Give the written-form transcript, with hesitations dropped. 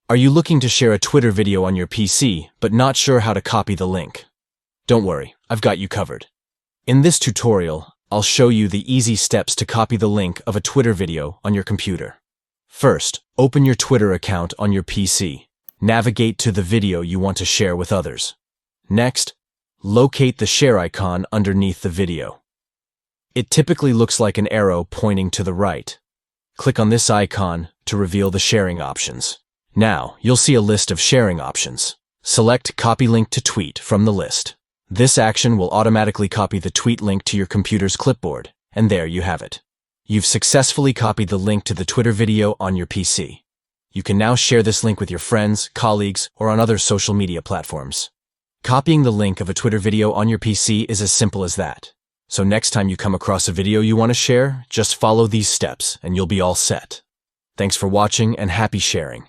Are you looking to share a Twitter video on your PC, but not sure how to copy the link? Don't worry, I've got you covered. In this tutorial, I'll show you the easy steps to copy the link of a Twitter video on your computer. First, open your Twitter account on your PC. Navigate to the video you want to share with others. Next, locate the share icon underneath the video. It typically looks like an arrow pointing to the right. Click on this icon to reveal the sharing options. Now, you'll see a list of sharing options. Select Copy Link to Tweet from the list. This action will automatically copy the tweet link to your computer's clipboard, and there you have it. You've successfully copied the link to the Twitter video on your PC. You can now share this link with your friends, colleagues, or on other social media platforms. Copying the link of a Twitter video on your PC is as simple as that. So next time you come across a video you want to share, just follow these steps and you'll be all set. Thanks for watching and happy sharing.